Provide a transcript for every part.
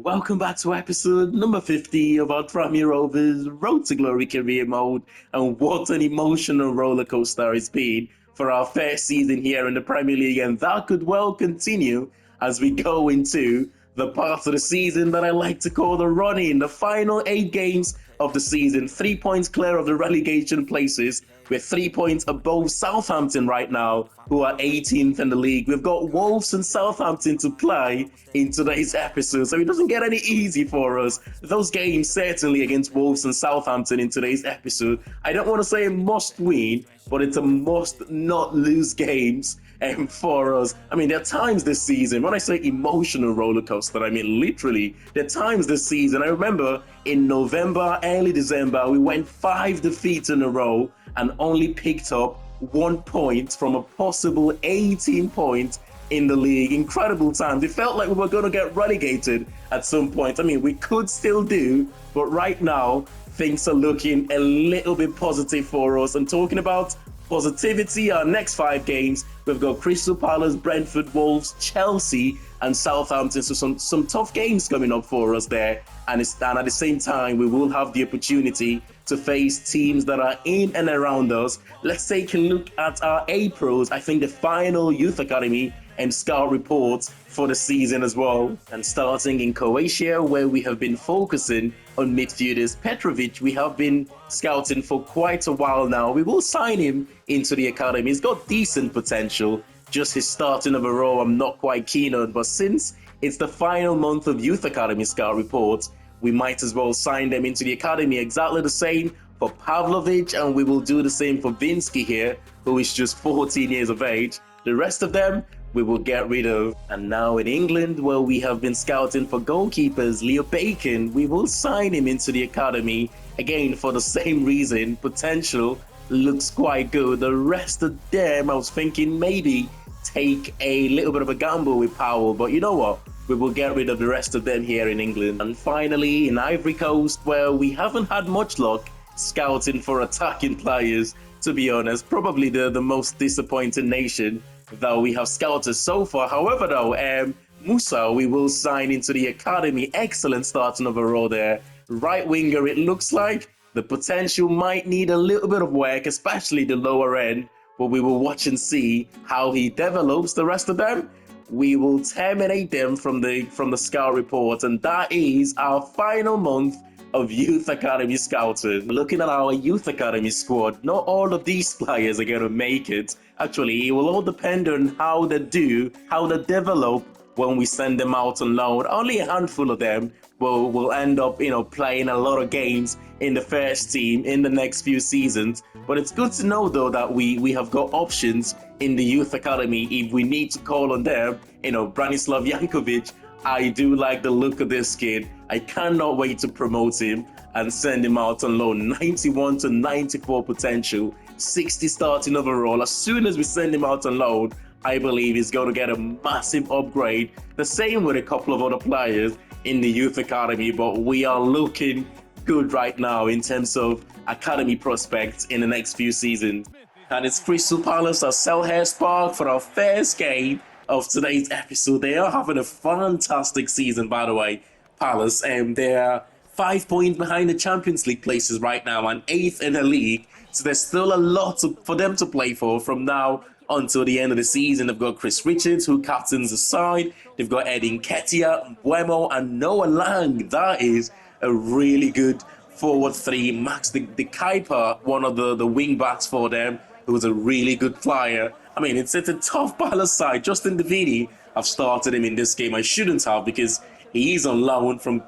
Welcome back to episode number 50 of our Tranmere Rovers Road to Glory career mode. And what an emotional roller coaster it's been for our first season here in the Premier League. And that could well continue as we go into the part of the season that I like to call the run-in, the final 8 games of the season. 3 points clear of the relegation places. We're 3 points above Southampton right now, who are 18th in the league. We've got Wolves and Southampton to play in today's episode, so it doesn't get any easy for us. Those games certainly against Wolves and Southampton in today's episode, I don't want to say a must win, but it's a must not lose games for us. I mean, there are times this season, when I say emotional roller coaster, I mean literally, there are times this season. I remember in November, early December, we went 5 defeats in a row and only picked up 1 point from a possible 18 points in the league. Incredible times. It felt like we were going to get relegated at some point. I mean, we could still do, but right now, things are looking a little bit positive for us. And talking about positivity, our next 5 games, we've got Crystal Palace, Brentford, Wolves, Chelsea, and Southampton. So some tough games coming up for us there. And at the same time, we will have the opportunity to face teams that are in and around us. Let's take a look at our A-Pros. I think the final Youth Academy and scout reports for the season as well. And starting in Croatia, where we have been focusing on midfielders Petrovic, we have been scouting for quite a while now. We will sign him into the academy. He's got decent potential. Just his starting of a row, I'm not quite keen on. But since it's the final month of Youth Academy scout reports, we might as well sign them into the academy. Exactly the same for Pavlovic, and we will do the same for Vinsky here, who is just 14 years of age. The rest of them, we will get rid of. And now in England, where we have been scouting for goalkeepers, Leo Bacon, we will sign him into the academy. Again, for the same reason, potential looks quite good. The rest of them, I was thinking maybe take a little bit of a gamble with Powell, but you know what? We will get rid of the rest of them here in England. And finally, in Ivory Coast, where we haven't had much luck scouting for attacking players, to be honest, probably the most disappointing nation that we have scouted so far. However, though, Musa, we will sign into the academy. Excellent starting overall there. Right winger, it looks like the potential might need a little bit of work, especially the lower end, but we will watch and see how he develops. The rest of them, we will terminate them from the scout report, and that is our final month of Youth Academy scouting. Looking at our Youth Academy squad, not all of these players are going to make it. Actually, it will all depend on how they develop when we send them out on loan. Only a handful of them will end up, playing a lot of games in the first team in the next few seasons. But it's good to know, though, that we have got options in the Youth Academy if we need to call on them. Branislav Jankovic, I do like the look of this kid. I cannot wait to promote him and send him out on loan. 91 to 94 potential, 60 starting overall. As soon as we send him out on loan, I believe he's going to get a massive upgrade. The same with a couple of other players in the Youth Academy, but we are looking good right now in terms of academy prospects in the next few seasons. And it's Crystal Palace at Selhurst Park for our first game of today's episode. They are having a fantastic season, by the way, Palace, and they're 5 points behind the Champions League places right now and 8th in the league. So there's still a lot for them to play for from now until the end of the season. They've got Chris Richards, who captains the side. They've got Edin Ketia, Buemo, and Noah Lang. That is a really good forward three. Max the Kuiper, one of the wing backs for them, who is a really good flyer. I mean, it's a tough Palace side. Justin Davidi, I've started him in this game. I shouldn't have, because he is on loan from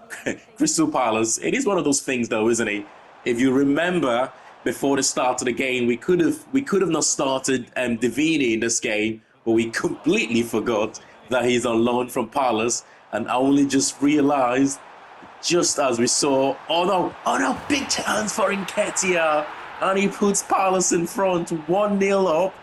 Crystal Palace. It is one of those things, though, isn't it? If you remember, before the start of the game, we could have not started Davidi in this game, but we completely forgot that he's on loan from Palace, and I only just realized, just as we saw, oh no, big chance for Nketiah, and he puts Palace in front, 1-0 up,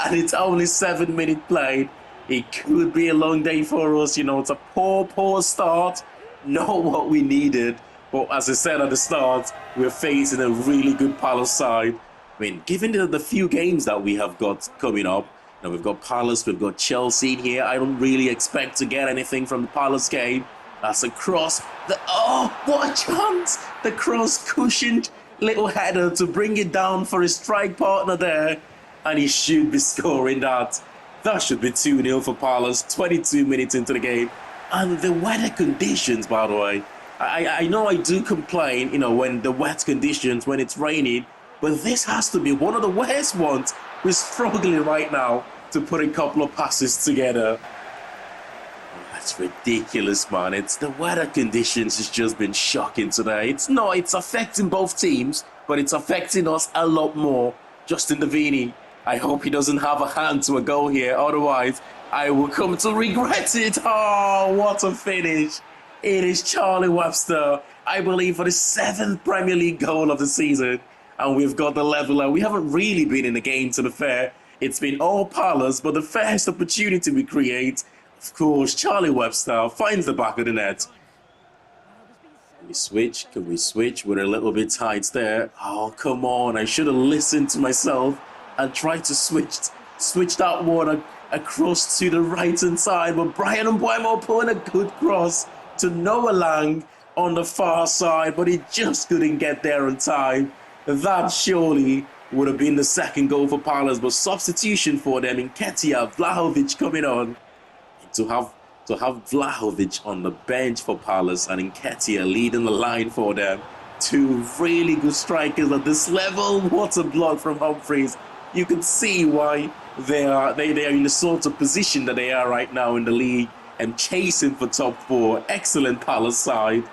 and it's only 7 minutes played. It could be a long day for us. It's a poor start, not what we needed. But as I said at the start, we're facing a really good Palace side. I mean, given the few games that we have got coming up, we've got Palace, we've got Chelsea here. I don't really expect to get anything from the Palace game. That's a cross. Oh, what a chance! The cross cushioned little header to bring it down for his strike partner there. And he should be scoring that. That should be 2-0 for Palace, 22 minutes into the game. And the weather conditions, by the way. I know I do complain, when the wet conditions, when it's raining, but this has to be one of the worst ones. We're struggling right now to put a couple of passes together. That's ridiculous, man. It's the weather conditions has just been shocking today. It's affecting both teams, but it's affecting us a lot more. Justin Davini, I hope he doesn't have a hand to a goal here. Otherwise, I will come to regret it. Oh, what a finish. It is Charlie Webster, I believe, for the 7th Premier League goal of the season. And we've got the leveler. We haven't really been in the game, to be fair. It's been all Palace, but the first opportunity we create, of course, Charlie Webster finds the back of the net. Can we switch? Can we switch? We're a little bit tight there. Oh, come on. I should have listened to myself and tried to switch that one across to the right-hand side. But Brian Mbeumo pulling a good cross to Noah Lang on the far side, but he just couldn't get there in time. That surely would have been the second goal for Palace, but substitution for them in Ketia, Vlahovic coming on. To have Vlahovic on the bench for Palace and Nketiah leading the line for them. Two really good strikers at this level. What a block from Humphreys. You can see why they are in the sort of position that they are right now in the league and chasing for top 4. Excellent Palace side.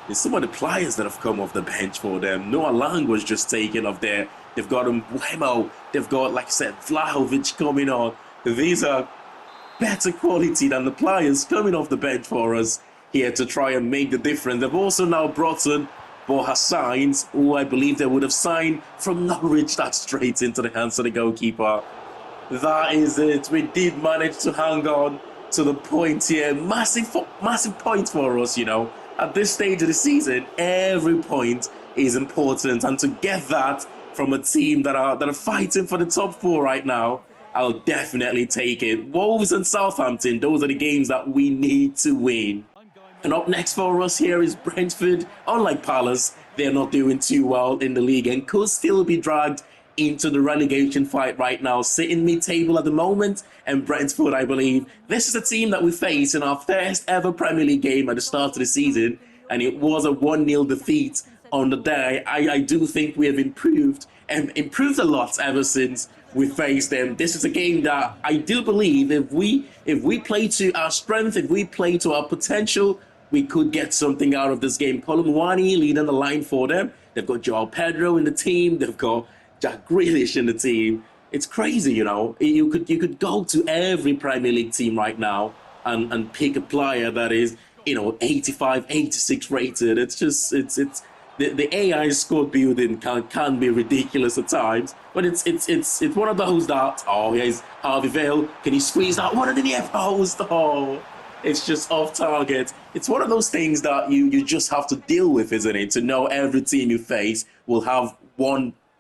There's some of the players that have come off the bench for them. Noah Lang was just taken off there. They've got Mbeumo. They've got, like I said, Vlahovic coming on. These are better quality than the players coming off the bench for us here to try and make the difference. They've also now brought in Borja Sainz, who I believe they would have signed from Norwich. That's straight into the hands of the goalkeeper. That is it. We did manage to hang on to the point here. Massive point for us, At this stage of the season, every point is important. And to get that from a team that are fighting for the top 4 right now, I'll definitely take it. Wolves and Southampton, those are the games that we need to win. And up next for us here is Brentford. Unlike Palace, they're not doing too well in the league and could still be dragged into the relegation fight right now, sitting mid-table at the moment. And Brentford, I believe, this is a team that we faced in our first ever Premier League game at the start of the season, and it was a 1-0 defeat on the day. I do think we have improved a lot ever since we faced them. This is a game that I do believe if we play to our strength, if we play to our potential, we could get something out of this game. Colomwani leading the line for them. They've got Joao Pedro in the team. They've got Jack Grealish in the team. It's crazy, You could go to every Premier League team right now and pick a player that is, 85, 86 rated. It's the AI squad building can be ridiculous at times, but it's one of those that, here's Harvey Vale. Can he squeeze that one in the near post? Oh, it's just off target. It's one of those things that you just have to deal with, isn't it? To know every team you face will have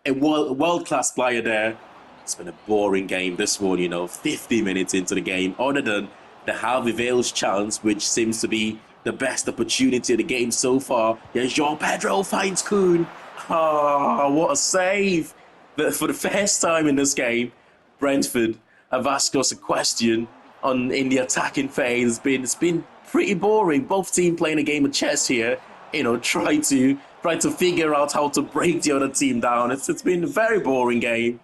a world-class player there. It's been a boring game, this one, 50 minutes into the game, other than the Harvey Vale's chance, which seems to be the best opportunity of the game so far. Yeah, Joao Pedro finds Kuhn. What a save. For the first time in this game, Brentford have asked us a question in the attacking phase. It's been pretty boring. Both teams playing a game of chess here, try to figure out how to break the other team down. It's been a very boring game.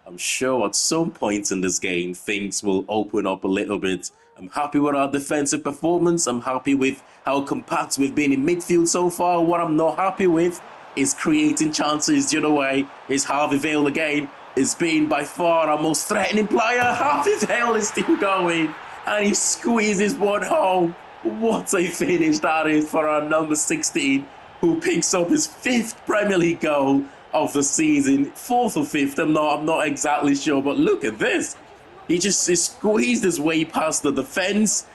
I'm sure at some point in this game, things will open up a little bit. I'm happy with our defensive performance. I'm happy with how compact we've been in midfield so far. What I'm not happy with is creating chances the other way. Is Harvey Vale again. It's been by far our most threatening player. Harvey Vale is still going. And he squeezes one home. What a finish that is for our number 16, who picks up his 5th Premier League goal of the season. 4th or 5th, I'm not exactly sure, but look at this. He squeezed his way past the defence,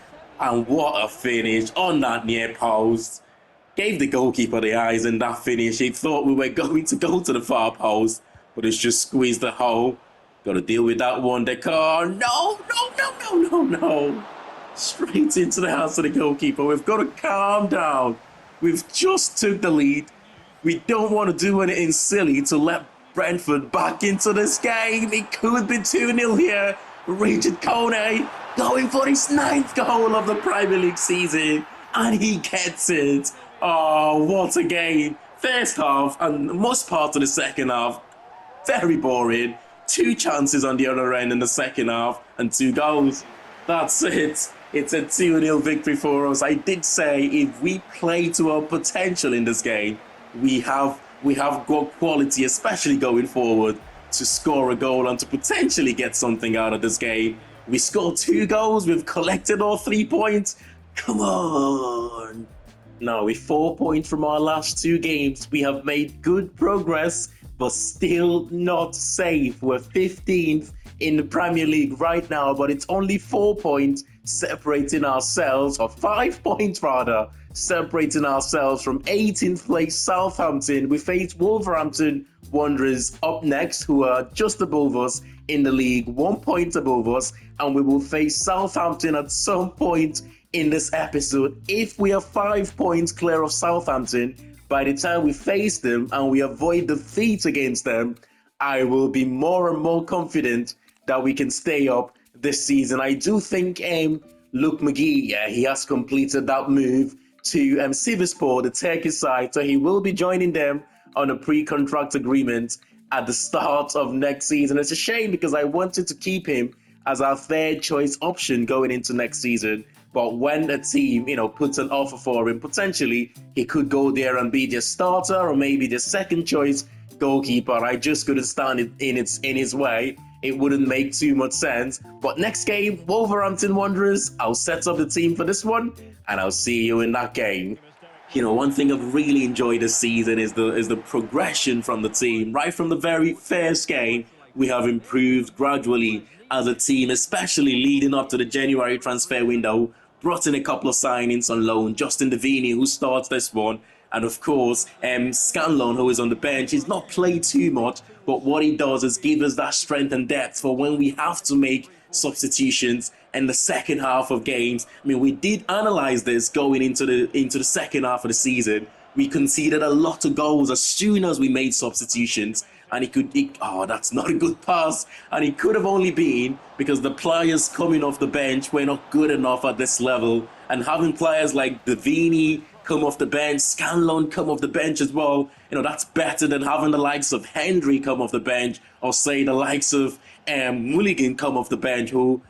and what a finish on that near post. Gave the goalkeeper the eyes in that finish. He thought we were going to go to the far post, but it's just squeezed the hole. Got to deal with that one, Dekar. No. straight into the hands of the goalkeeper. We've got to calm down. We've just took the lead. We don't want to do anything silly to let Brentford back into this game. It could be 2-0 here. Richard Kone going for his 9th goal of the Premier League season, and he gets it. Oh, what a game. First half and most part of the second half, very boring. 2 chances on the other end in the second half and 2 goals. That's it. It's a 2-0 victory for us. I did say if we play to our potential in this game, we have got quality, especially going forward, to score a goal and to potentially get something out of this game. We scored 2 goals. We've collected all 3 points. Come on. Now, with 4 points from our last 2 games, we have made good progress, but still not safe. We're 15th in the Premier League right now, but it's only 4 points separating ourselves, or 5 points rather, separating ourselves from 18th place Southampton. We face Wolverhampton Wanderers up next, who are just above us in the league, 1 point above us, and we will face Southampton at some point in this episode. If we are 5 points clear of Southampton by the time we face them and we avoid defeat against them, I will be more and more confident that we can stay up this season. I do think Luke McGee, he has completed that move to Sivasspor, the Turkish side, so he will be joining them on a pre-contract agreement at the start of next season. It's a shame because I wanted to keep him as our 3rd choice option going into next season. But when a team, puts an offer for him, potentially he could go there and be their starter or maybe their 2nd choice goalkeeper. I just couldn't stand it in his way. It wouldn't make too much sense. But next game, Wolverhampton Wanderers, I'll set up the team for this one and I'll see you in that game. One thing I've really enjoyed this season is the progression from the team. Right from the very first game, we have improved gradually as a team, especially leading up to the January transfer window. Brought in a couple of signings on loan. Justin Davini, who starts this one. And of course, Scanlon, who is on the bench. He's not played too much, but what he does is give us that strength and depth for when we have to make substitutions in the second half of games. I mean, we did analyze this going into the second half of the season. We conceded a lot of goals as soon as we made substitutions. And that's not a good pass. And it could have only been because the players coming off the bench were not good enough at this level. And having players like Davini come off the bench, Scanlon come off the bench as well, that's better than having the likes of Henry come off the bench, or say the likes of Mulligan come off the bench, who,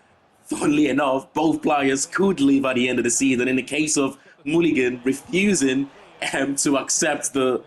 funnily enough, both players could leave at the end of the season. In the case of Mulligan refusing to accept the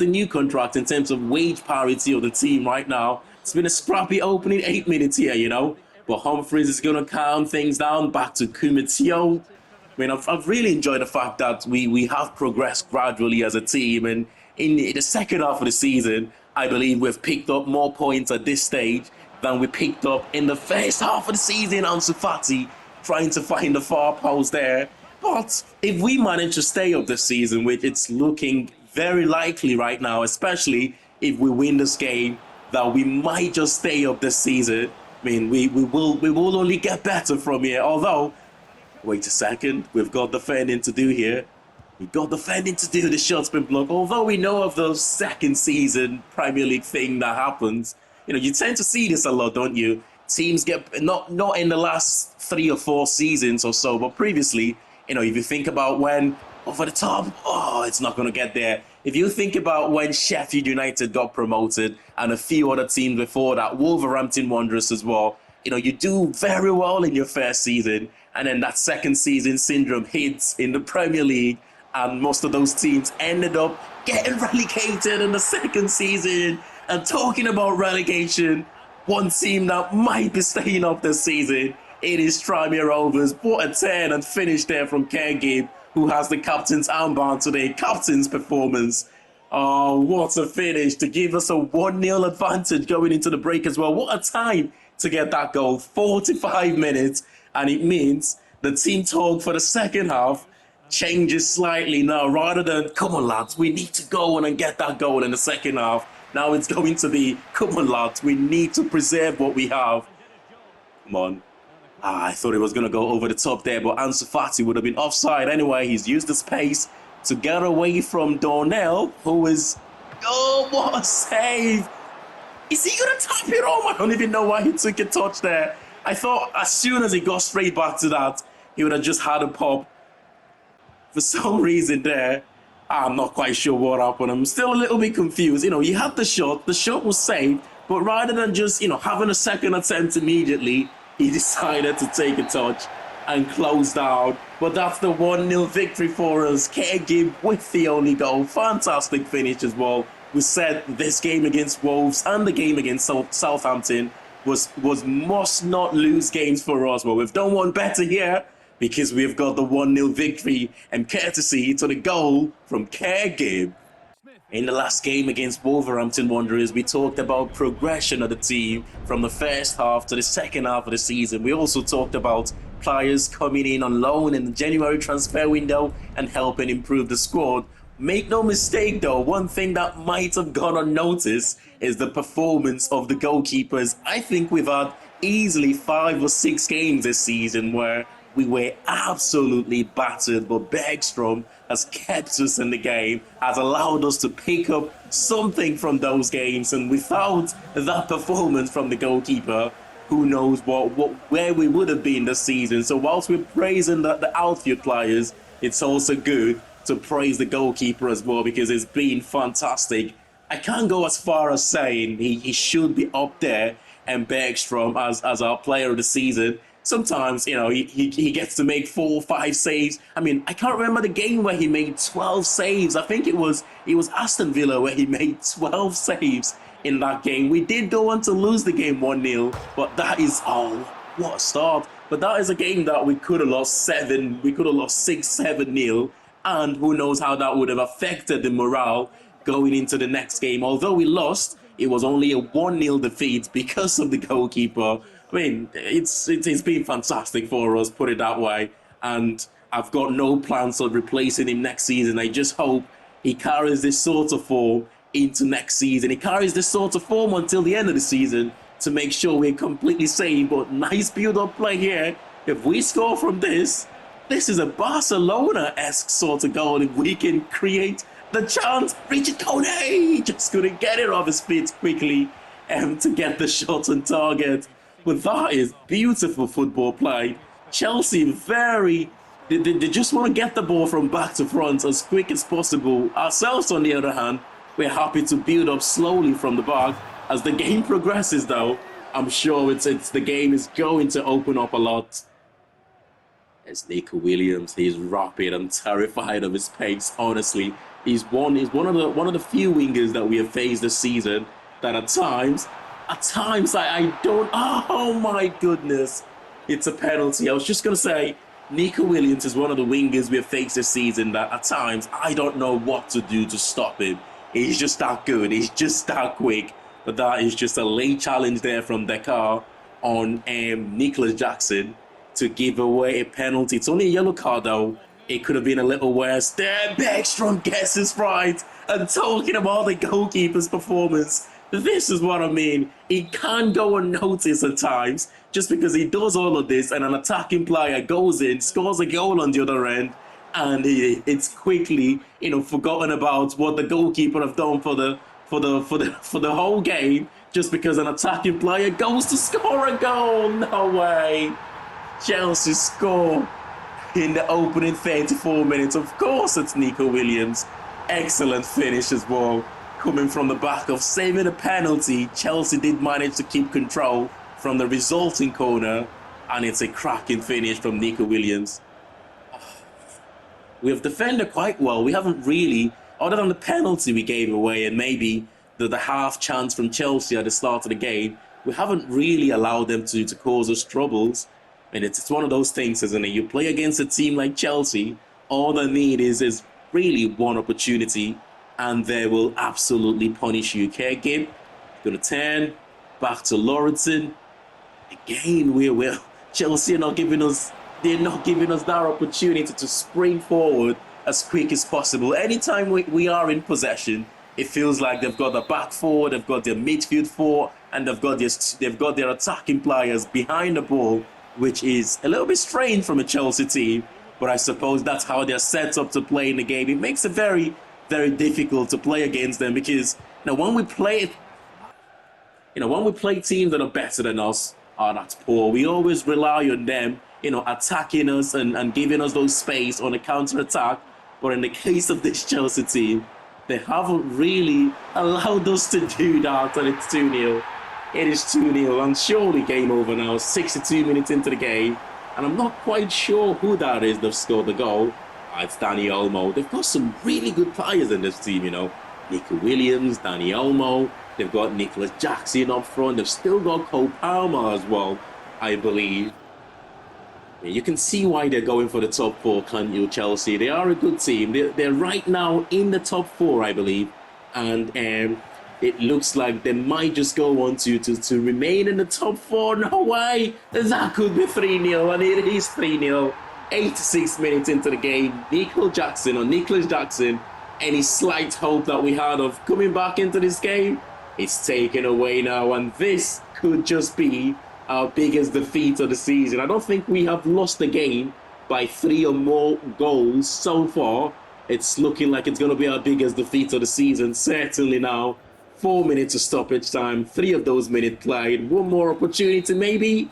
new contract in terms of wage parity of the team right now. It's been a scrappy opening 8 minutes here, but Humphreys is going to calm things down, back to Kumitio. I mean, I've really enjoyed the fact that we have progressed gradually as a team, and in the second half of the season, I believe we've picked up more points at this stage than we picked up in the first half of the season. Ansu Fati trying to find the far post there. But if we manage to stay up this season, which it's looking very likely right now, especially if we win this game, that we might just stay up this season. I mean, we will only get better from here. Although, wait a second, we've got defending to do here. We've got defending to do. The shot's been blocked. Although we know of the second season Premier League thing that happens, you tend to see this a lot, don't you? Teams get not in the last 3 or 4 seasons or so, but previously. If you think about when over the top, it's not going to get there. If you think about when Sheffield United got promoted and a few other teams before that, Wolverhampton Wanderers as well, you do very well in your first season, and then that second season syndrome hits in the Premier League, and most of those teams ended up getting relegated in the second season. And talking about relegation, one team that might be staying up this season, it is Tranmere Rovers. What a turn and finish there from Kergib, who has the captain's armband today. Captain's performance. Oh, what a finish to give us a 1-0 advantage going into the break as well. What a time to get that goal. 45 minutes. And it means the team talk for the second half changes slightly now. Rather than, come on lads, we need to go on and get that goal in the second half. Now it's going to be, come on lads, we need to preserve what we have. Come on. I thought he was going to go over the top there, but Ansu Fati would have been offside anyway. He's used the space to get away from Darnell, who is... Oh, what a save! Is he going to tap it home? I don't even know why he took a touch there. I thought as soon as he got straight back to that, he would have just had a pop. For some reason there, I'm not quite sure what happened. I'm still a little bit confused. You know, he had the shot was saved, but rather than just, you know, having a second attempt immediately, he decided to take a touch and close down. But that's the 1-0 victory for us. Gibb with the only goal. Fantastic finish as well. We said this game against Wolves and the game against Southampton was must not lose games for us. Well, we've done one better here because we've got the 1-0 victory and courtesy to the goal from Gibb. In the last game against Wolverhampton Wanderers, we talked about progression of the team from the first half to the second half of the season. We also talked about players coming in on loan in the January transfer window and helping improve the squad. Make no mistake though, one thing that might have gone unnoticed is the performance of the goalkeepers. I think we've had easily 5 or 6 games this season where we were absolutely battered, but Bergstrom has kept us in the game, has allowed us to pick up something from those games, and without that performance from the goalkeeper, who knows where we would have been this season. So whilst we're praising the outfield players, it's also good to praise the goalkeeper as well because it's been fantastic. I can't go as far as saying he should be up there and Bergstrom as our player of the season. Sometimes, you know, he gets to make 4 or 5 saves. I mean, I can't remember the game where he made 12 saves. I think it was Aston Villa where he made 12 saves in that game. We did go on to lose the game 1-0, but that is, oh, what a start. But that is a game that we could have lost 7, we could have lost 6-7-0, and who knows how that would have affected the morale going into the next game. Although we lost, it was only a 1-0 defeat because of the goalkeeper. I mean, it's been fantastic for us, put it that way. And I've got no plans of replacing him next season. I just hope he carries this sort of form into next season. He carries this sort of form until the end of the season to make sure we're completely safe. But nice build-up play here. If we score from this is a Barcelona-esque sort of goal. If we can create the chance, Richard Kone just couldn't get it off his feet quickly to get the shot on target. But that is beautiful football play. Chelsea they just want to get the ball from back to front as quick as possible. Ourselves, on the other hand, we're happy to build up slowly from the back. As the game progresses, though, I'm sure the game is going to open up a lot. It's Nico Williams. He's rapid. I'm terrified of his pace. Honestly, he's one of the few wingers that we have faced this season that at times I don't. Oh my goodness, it's a penalty. I was just gonna say, Nico Williams is one of the wingers we have faced this season that at times I don't know what to do to stop him. He's just that good. He's just that quick. But that is just a late challenge there from Dekar on Nicholas Jackson to give away a penalty. It's only a yellow card though. It could have been a little worse. There, Bergstrom gets his right. And talking about the goalkeeper's performance, this is what I mean. He can go unnoticed at times just because he does all of this and an attacking player goes in, scores a goal on the other end, and it's quickly, you know, forgotten about what the goalkeeper have done for the whole game just because an attacking player goes to score a goal. No way. Chelsea score in the opening 34 minutes. Of course, it's Nico Williams. Excellent finish as well. Coming from the back of saving a penalty, Chelsea did manage to keep control from the resulting corner, and it's a cracking finish from Nico Williams. We have defended quite well. We haven't really, other than the penalty we gave away and maybe the half chance from Chelsea at the start of the game, we haven't really allowed them to cause us troubles. And it's one of those things, isn't it? You play against a team like Chelsea, all they need is really one opportunity, and they will absolutely punish you. Gibb gonna turn back to Laurenton. Again, Chelsea are not giving us. They're not giving us that opportunity to spring forward as quick as possible. Anytime we are in possession, it feels like they've got the back four, they've got their midfield four, and they've got their attacking players behind the ball, which is a little bit strange from a Chelsea team. But I suppose that's how they're set up to play in the game. It makes it very, very difficult to play against them because when we play when we play teams that are better than us, that's poor. We always rely on them, attacking us and giving us those space on a counter attack. But in the case of this Chelsea team, they haven't really allowed us to do that, and it's 2-0. It is 2-0, and surely game over now. 62 minutes into the game, and I'm not quite sure who that is that scored the goal. It's Danny Olmo. They've got some really good players in this team, Nico Williams, Danny Olmo. They've got Nicholas Jackson up front. They've still got Cole Palmer as well, I believe. You can see why they're going for the top four, can't you, Chelsea? They are a good team. They're right now in the top four, I believe. And it looks like they might just go on to remain in the top four. No way! That could be 3-0, and it is 3-0. 86 minutes into the game. Nicholas Jackson, any slight hope that we had of coming back into this game, it's taken away now. And this could just be our biggest defeat of the season. I don't think we have lost the game by 3 or more goals so far. It's looking like it's going to be our biggest defeat of the season. Certainly now. 4 minutes of stoppage time. 3 of those minutes played. One more opportunity maybe.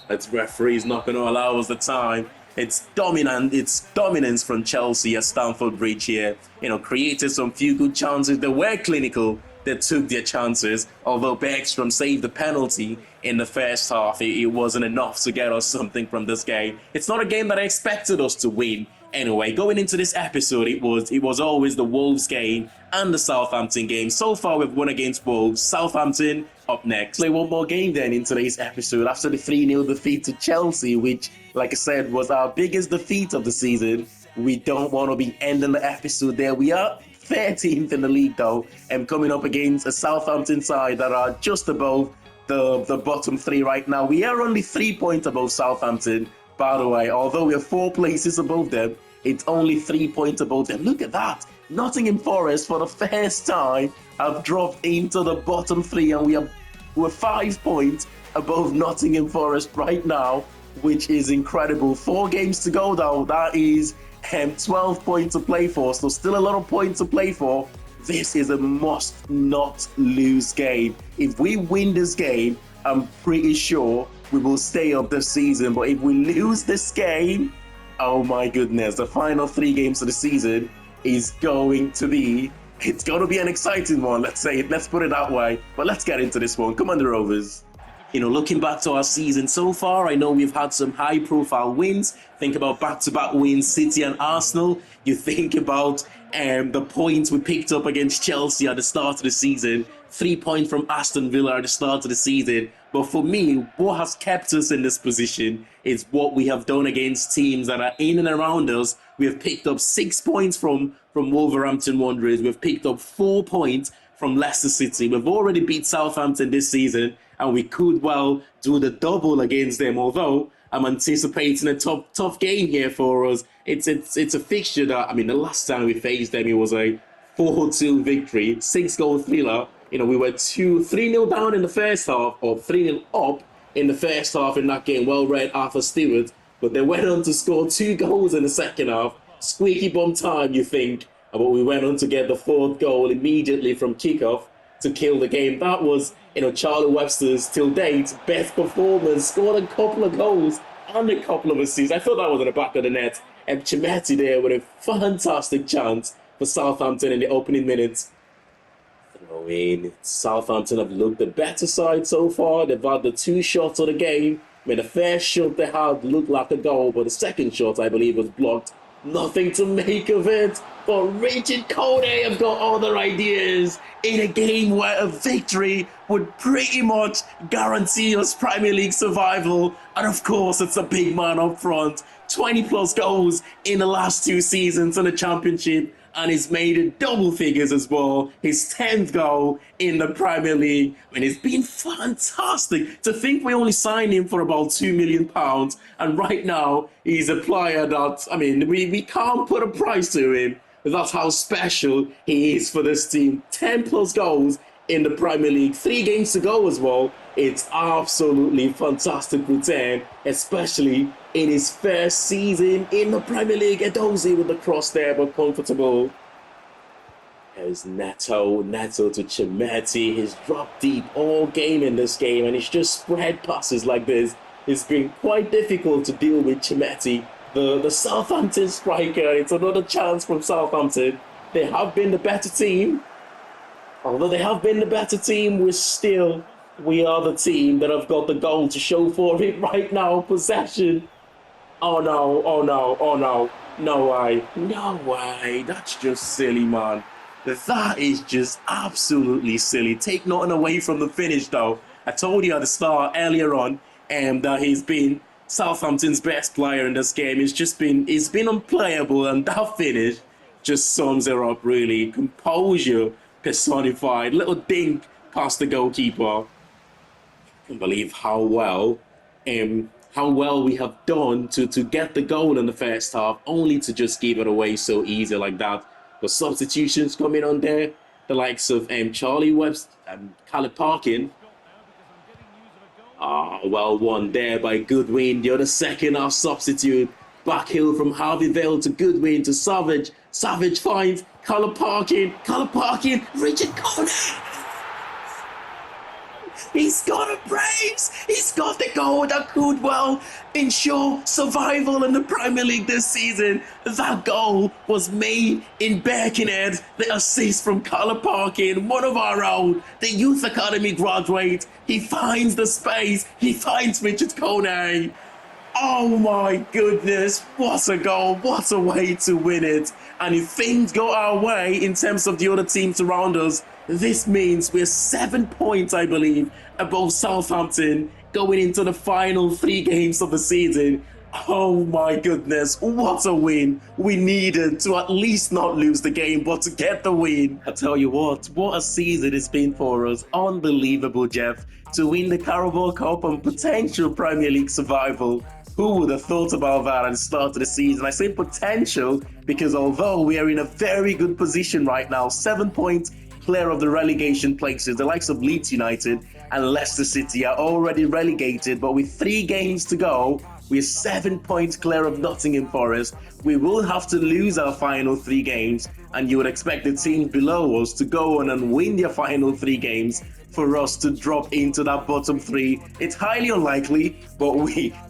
That referee's not going to allow us the time. It's dominance from Chelsea at Stamford Bridge here. Created some few good chances. They were clinical. They took their chances. Although Bergstrom saved the penalty in the first half, it wasn't enough to get us something from this game. It's not a game that I expected us to win. Anyway, going into this episode, it was always the Wolves game and the Southampton game. So far, we've won against Wolves. Southampton up next. Play one more game then in today's episode after the 3-0 defeat to Chelsea, which, like I said, was our biggest defeat of the season. We don't want to be ending the episode there. We are 13th in the league though, and coming up against a Southampton side that are just above the bottom 3 right now. We are only 3 points above Southampton, by the way. Although we are 4 places above them, it's only 3 points above them. Look at that. Nottingham Forest, for the first time, have dropped into the bottom 3, and we're 5 points above Nottingham Forest right now, which is incredible. 4 games to go though. That is 12 points to play for, so still a lot of points to play for. This is a must not lose game. If we win this game, I'm pretty sure we will stay up this season. But if we lose this game, oh my goodness, the final 3 games of the season is going to be an exciting one. Let's put it that way. But let's get into this one. Come on, the Rovers. Looking back to our season so far, I know we've had some high-profile wins. Think about back-to-back wins, City and Arsenal. You think about the points we picked up against Chelsea at the start of the season. 3 points from Aston Villa at the start of the season. But for me, what has kept us in this position is what we have done against teams that are in and around us. We have picked up 6 points from Wolverhampton Wanderers. We've picked up 4 points from Leicester City. We've already beat Southampton this season, and we could well do the double against them. Although I'm anticipating a tough game here for us. It's a fixture that, the last time we faced them, it was a 4-2 victory, 6-goal thriller. We were 3-0 down in the first half, or 3-0 up in the first half in that game. Well read, Arthur Stewart. But they went on to score 2 goals in the second half. Squeaky bum time, you think. But we went on to get the 4th goal immediately from kickoff to kill the game. That was, Charlie Webster's, till date, best performance. Scored a couple of goals and a couple of assists. I thought that was in the back of the net. And Chimetti there with a fantastic chance for Southampton in the opening minutes. Southampton have looked the better side so far. They've had the 2 shots of the game. The first shot they had looked like a goal, but the second shot, I believe, was blocked. Nothing to make of it. But Richard Cody have got other ideas in a game where a victory would pretty much guarantee us Premier League survival. And of course, it's a big man up front. 20 plus goals in the last 2 seasons in the Championship. And he's made it double figures as well. His 10th goal in the Premier League. It's been fantastic. To think we only signed him for about £2 million. And right now, he's a player that, we can't put a price to him. That's how special he is for this team. 10 plus goals in the Premier League. 3 games to go as well. It's absolutely fantastic return, especially in his first season in the Premier League. Edozie with the cross there, but comfortable. There's Neto to Chimetti. He's dropped deep all game in this game, and he's just spread passes like this. It's been quite difficult to deal with Chimetti, the Southampton striker. It's another chance from Southampton. They have been the better team. Although they have been the better team, we are the team that have got the goal to show for it right now. Possession. Oh no, oh no, oh no. No way. No way. That's just silly, man. That is just absolutely silly. Take nothing away from the finish, though. I told you at the start earlier on that he's been Southampton's best player in this game. He's been unplayable, and that finish just sums it up, really. Composure personified. Little dink past the goalkeeper. I can't believe how well we have done to get the goal in the first half, only to just give it away so easy like that. But substitutions coming on there, the likes of Charlie Webster and Caleb Parkin. Well won there by Goodwin. The other second half substitute. Backheel from Harvey Vale to Goodwin to Savage. Savage finds Caleb Parkin. Caleb Parkin, Richard Corner. He's got a brace. He's got the goal that could well ensure survival in the Premier League this season. That goal was made in Birkenhead. The assist from Caleb Parkin, one of our own, the youth academy graduate. He finds the space. He finds Richard Kone. Oh my goodness, what a goal, what a way to win it. And if things go our way in terms of the other teams around us, this means we're 7 points, I believe, above Southampton going into the final 3 games of the season. Oh my goodness, what a win. We needed to at least not lose the game, but to get the win. I tell you what a season it's been for us. Unbelievable, Jeff. To win the Carabao Cup and potential Premier League survival. Who would have thought about that at the start of the season? I say potential because although we are in a very good position right now, 7 points clear of the relegation places, the likes of Leeds United and Leicester City are already relegated, but with 3 games to go, we're 7 points clear of Nottingham Forest. We will have to lose our final 3 games, and you would expect the teams below us to go on and win their final 3 games for us to drop into that bottom 3. It's highly unlikely, but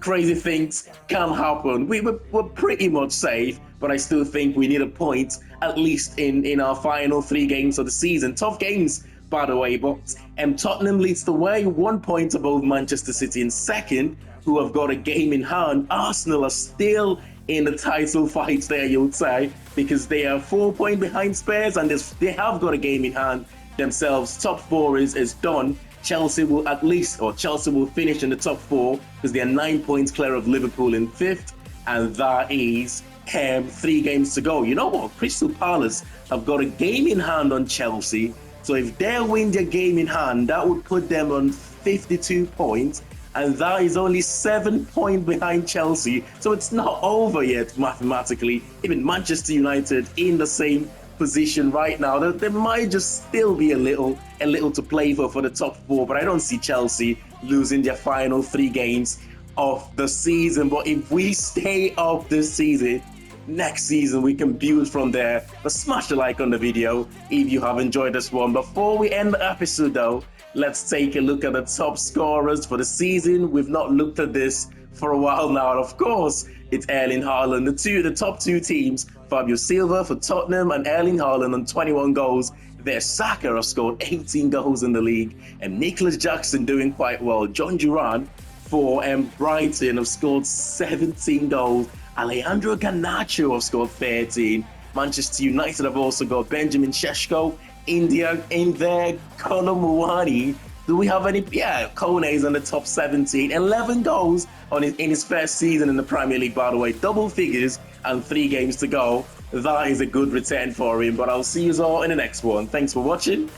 crazy things can happen. We're pretty much safe, but I still think we need a point, at least in our final 3 games of the season. Tough games, by the way, but Tottenham leads the way, 1 point above Manchester City in second, who have got a game in hand. Arsenal are still in the title fight there, you would say, because they are 4 points behind Spurs, and they have got a game in hand themselves. Top 4 is done. Chelsea will finish in the top 4 because they are 9 points clear of Liverpool in 5th, and that is 3 games to go. You know what? Crystal Palace have got a game in hand on Chelsea, so if they win their game in hand, that would put them on 52 points, and that is only 7 points behind Chelsea. So it's not over yet mathematically. Even Manchester United in the same position right now. There might just still be a little to play for the top 4, but I don't see Chelsea losing their final 3 games of the season. But if we stay up this season, next season we can build from there. But smash the like on the video if you have enjoyed this one. Before we end the episode though, let's take a look at the top scorers for the season. We've not looked at this for a while now, and of course it's Erling Haaland. The top 2 teams, Fabio Silva for Tottenham and Erling Haaland on 21 goals. Their Saka have scored 18 goals in the league, and Nicholas Jackson doing quite well. John Duran for Brighton have scored 17 goals. Alejandro Garnacho have scored 13. Manchester United have also got Benjamin Šeško, India in there, Kolo Muani. Do we have any? Yeah, Kone is on the top 17. 11 goals in his first season in the Premier League, by the way. Double figures and 3 games to go. That is a good return for him. But I'll see you all in the next one. Thanks for watching.